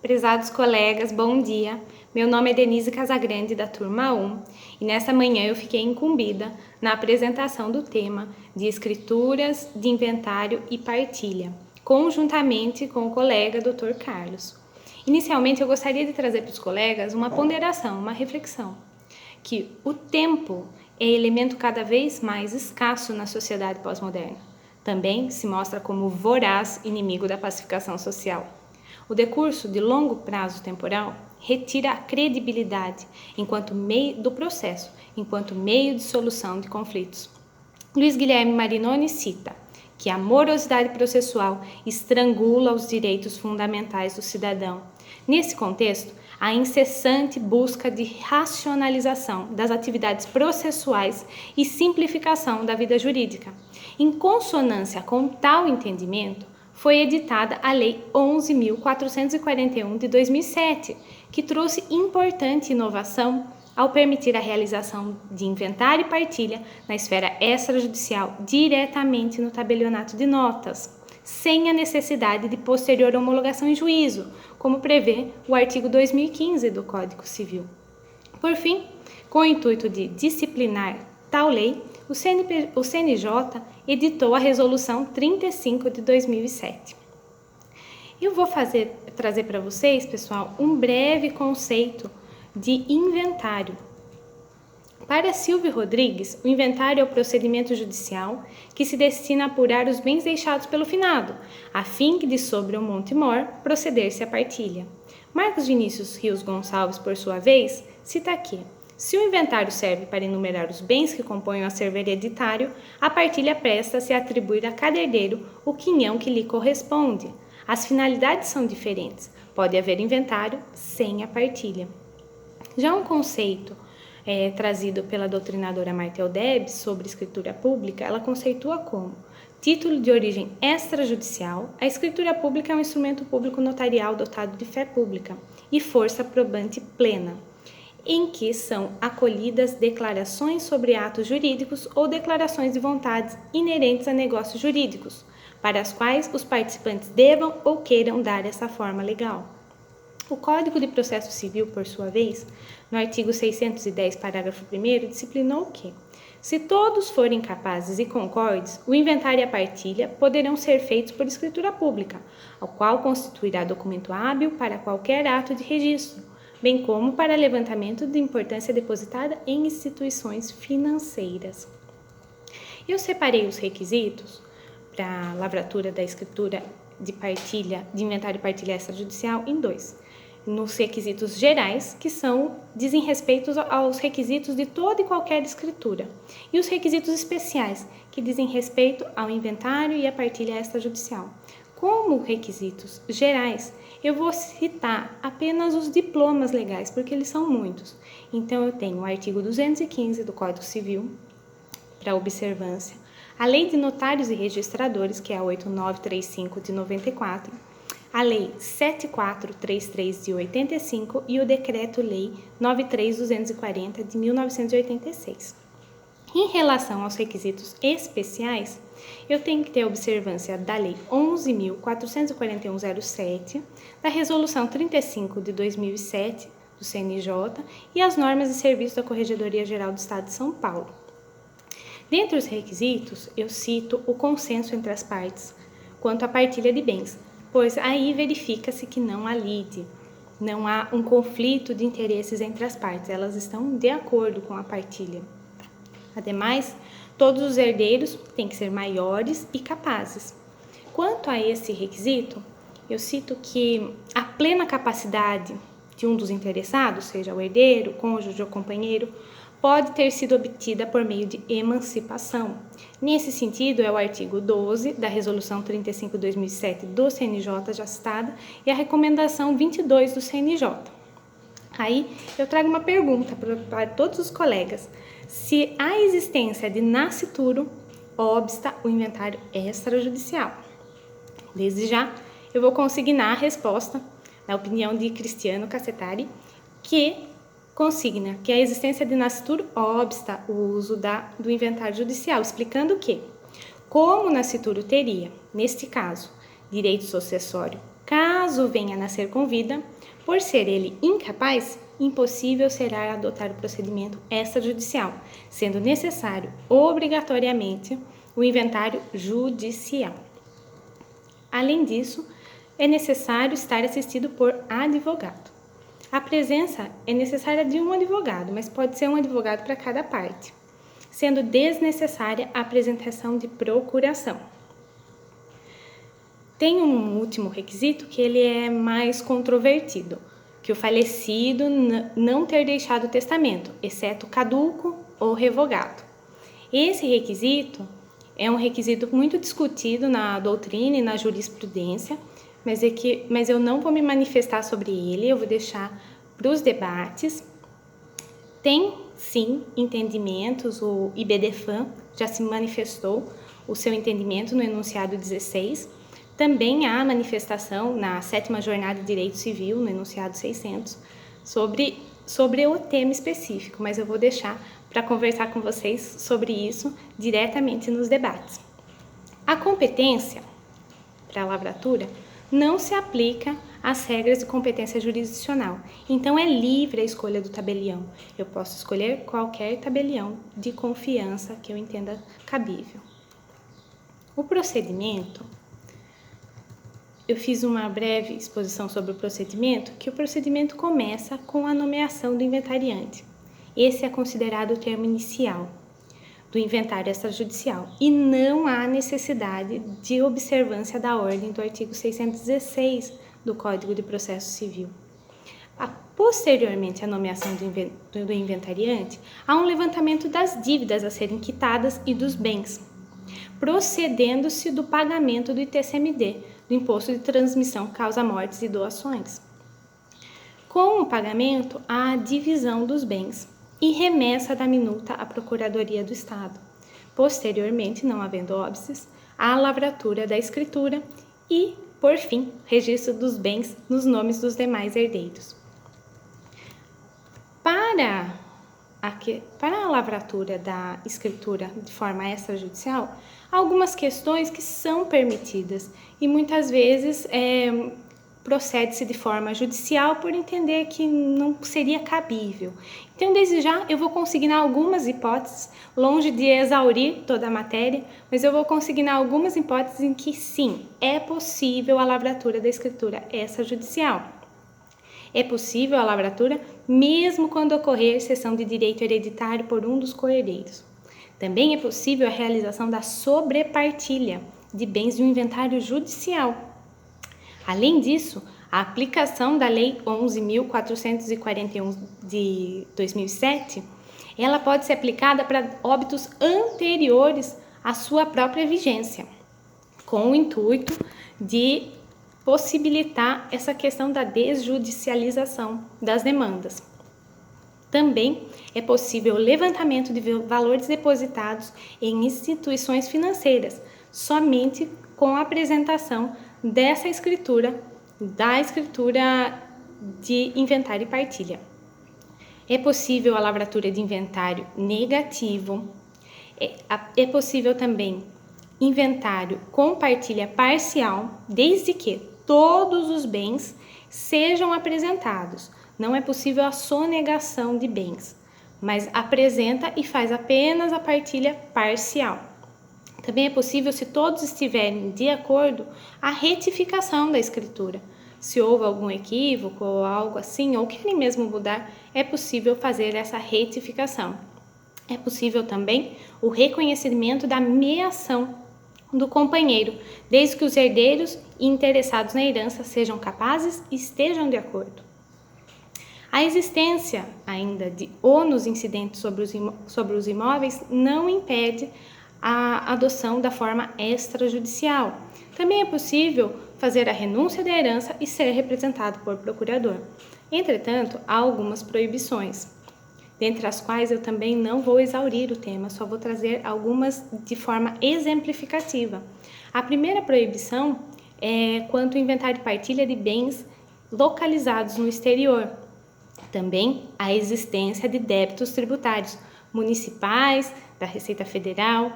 Prezados colegas, bom dia. Meu nome é Denise Casagrande, da turma 1, e nessa manhã eu fiquei incumbida na apresentação do tema de escrituras de inventário e partilha, conjuntamente com o colega Dr. Carlos. Inicialmente, eu gostaria de trazer para os colegas uma ponderação, uma reflexão, que o tempo é elemento cada vez mais escasso na sociedade pós-moderna. Também se mostra como voraz inimigo da pacificação social. O decurso de longo prazo temporal retira a credibilidade enquanto meio do processo, enquanto meio de solução de conflitos. Luiz Guilherme Marinoni cita que a morosidade processual estrangula os direitos fundamentais do cidadão. Nesse contexto, a incessante busca de racionalização das atividades processuais e simplificação da vida jurídica. Em consonância com tal entendimento, foi editada a Lei 11.441 de 2007, que trouxe importante inovação ao permitir a realização de inventário e partilha na esfera extrajudicial diretamente no tabelionato de notas, sem a necessidade de posterior homologação em juízo, como prevê o artigo 2015 do Código Civil. Por fim, com o intuito de disciplinar tal lei, o CNJ editou a Resolução 35 de 2007. Eu vou trazer para vocês, pessoal, um breve conceito de inventário. Para Silvio Rodrigues, o inventário é o procedimento judicial que se destina a apurar os bens deixados pelo finado, a fim de, sobre o monte mor, proceder-se à partilha. Marcos Vinícius Rios Gonçalves, por sua vez, cita aqui: se o inventário serve para enumerar os bens que compõem o acervo hereditário, a partilha presta-se a atribuir a cada herdeiro o quinhão que lhe corresponde. As finalidades são diferentes. Pode haver inventário sem a partilha. Já um conceito trazido pela doutrinadora Martel Debs sobre escritura pública, ela conceitua como título de origem extrajudicial. A escritura pública é um instrumento público notarial dotado de fé pública e força probante plena, em que são acolhidas declarações sobre atos jurídicos ou declarações de vontades inerentes a negócios jurídicos, para as quais os participantes devam ou queiram dar essa forma legal. O Código de Processo Civil, por sua vez, no artigo 610, parágrafo 1º, disciplinou que, se todos forem capazes e concordes, o inventário e a partilha poderão ser feitos por escritura pública, ao qual constituirá documento hábil para qualquer ato de registro, bem como para levantamento de importância depositada em instituições financeiras. Eu separei os requisitos para a lavratura da escritura de partilha, de inventário e partilha extrajudicial em dois. Nos requisitos gerais, que dizem respeito aos requisitos de toda e qualquer escritura, e os requisitos especiais, que dizem respeito ao inventário e à partilha extrajudicial. Como requisitos gerais, eu vou citar apenas os diplomas legais, porque eles são muitos. Então, eu tenho o artigo 215 do Código Civil, para observância, a Lei de Notários e Registradores, que é a 8935 de 94, a Lei 7433 de 85 e o Decreto-Lei 93240 de 1986. Em relação aos requisitos especiais, eu tenho que ter observância da Lei 11.441/07, da Resolução 35 de 2007 do CNJ e as normas de serviço da Corregedoria Geral do Estado de São Paulo. Dentre os requisitos, eu cito o consenso entre as partes quanto à partilha de bens, pois aí verifica-se que não há lide, não há um conflito de interesses entre as partes, elas estão de acordo com a partilha. Ademais, todos os herdeiros têm que ser maiores e capazes. Quanto a esse requisito, eu cito que a plena capacidade de um dos interessados, seja o herdeiro, cônjuge ou companheiro, pode ter sido obtida por meio de emancipação. Nesse sentido, é o artigo 12 da Resolução 35/2007 do CNJ já citada e a recomendação 22 do CNJ. Aí, eu trago uma pergunta para todos os colegas: se a existência de nascituro obsta o inventário extrajudicial. Desde já, eu vou consignar a resposta, na opinião de Cristiano Cassetari, que consigna que a existência de nascituro obsta o uso do inventário judicial, explicando que, como o nascituro teria, neste caso, direito sucessório Caso venha a nascer com vida, por ser ele incapaz, impossível será adotar o procedimento extrajudicial, sendo necessário, obrigatoriamente, o inventário judicial. Além disso, é necessário estar assistido por advogado. A presença é necessária de um advogado, mas pode ser um advogado para cada parte, sendo desnecessária a apresentação de procuração. Tem um último requisito que ele é mais controvertido, que o falecido não ter deixado testamento, exceto caduco ou revogado. Esse requisito é um requisito muito discutido na doutrina e na jurisprudência, mas eu não vou me manifestar sobre ele, eu vou deixar para os debates. Tem, sim, entendimentos, o IBDFAM já se manifestou o seu entendimento no enunciado 16, também há manifestação na 7ª Jornada de Direito Civil, no enunciado 600, sobre o tema específico, mas eu vou deixar para conversar com vocês sobre isso diretamente nos debates. A competência para a lavratura não se aplica às regras de competência jurisdicional, então é livre a escolha do tabelião. Eu posso escolher qualquer tabelião de confiança que eu entenda cabível. O procedimento, eu fiz uma breve exposição sobre o procedimento, que o procedimento começa com a nomeação do inventariante. Esse é considerado o termo inicial do inventário extrajudicial e não há necessidade de observância da ordem do artigo 616 do Código de Processo Civil. Posteriormente à nomeação do inventariante, há um levantamento das dívidas a serem quitadas e dos bens, procedendo-se do pagamento do ITCMD, do Imposto de Transmissão, Causa-Mortes e Doações. Com o pagamento, há a divisão dos bens e remessa da minuta à Procuradoria do Estado. Posteriormente, não havendo óbices, há a lavratura da escritura e, por fim, registro dos bens nos nomes dos demais herdeiros. Para a lavratura da escritura de forma extrajudicial, há algumas questões que são permitidas e muitas vezes procede-se de forma judicial por entender que não seria cabível. Então, desde já, eu vou consignar algumas hipóteses, longe de exaurir toda a matéria, mas eu vou consignar algumas hipóteses em que, sim, é possível a lavratura da escritura extrajudicial. É possível a lavratura mesmo quando ocorrer cessão de direito hereditário por um dos coherdeiros. Também é possível a realização da sobrepartilha de bens de um inventário judicial. Além disso, a aplicação da Lei 11.441 de 2007, ela pode ser aplicada para óbitos anteriores à sua própria vigência, com o intuito de possibilitar essa questão da desjudicialização das demandas. Também é possível o levantamento de valores depositados em instituições financeiras, somente com a apresentação dessa escritura, da escritura de inventário e partilha. É possível a lavratura de inventário negativo, é possível também inventário com partilha parcial, desde que todos os bens sejam apresentados. Não é possível a sonegação de bens, mas apresenta e faz apenas a partilha parcial. Também é possível, se todos estiverem de acordo, a retificação da escritura. Se houve algum equívoco ou algo assim, ou querem mesmo mudar, é possível fazer essa retificação. É possível também o reconhecimento da meação do companheiro, desde que os herdeiros e interessados na herança sejam capazes e estejam de acordo. A existência ainda de ônus incidentes sobre os imóveis não impede a adoção da forma extrajudicial. Também é possível fazer a renúncia da herança e ser representado por procurador. Entretanto, há algumas proibições, dentre as quais eu também não vou exaurir o tema, só vou trazer algumas de forma exemplificativa. A primeira proibição é quanto ao inventário e partilha de bens localizados no exterior. Também a existência de débitos tributários municipais, da Receita Federal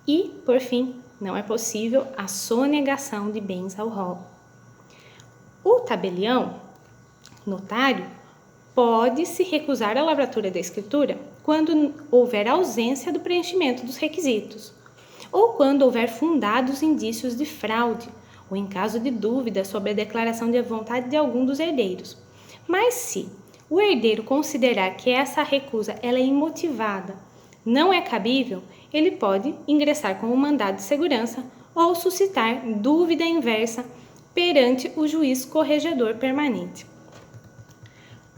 e, por fim, não é possível a sonegação de bens ao rol. O tabelião, notário, pode se recusar à lavratura da escritura quando houver ausência do preenchimento dos requisitos, ou quando houver fundados indícios de fraude, ou em caso de dúvida sobre a declaração de vontade de algum dos herdeiros. Mas se o herdeiro considerar que essa recusa ela é imotivada, não é cabível, ele pode ingressar com um mandado de segurança ou suscitar dúvida inversa perante o juiz corregedor permanente.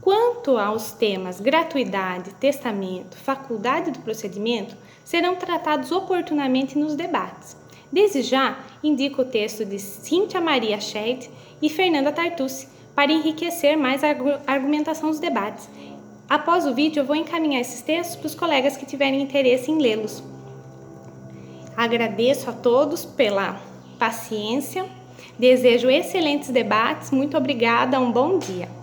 Quanto aos temas gratuidade, testamento, faculdade do procedimento, serão tratados oportunamente nos debates. Desde já, indico o texto de Cíntia Maria Scheid e Fernanda Tartucci para enriquecer mais a argumentação dos debates. Após o vídeo, eu vou encaminhar esses textos para os colegas que tiverem interesse em lê-los. Agradeço a todos pela paciência, desejo excelentes debates, muito obrigada, um bom dia.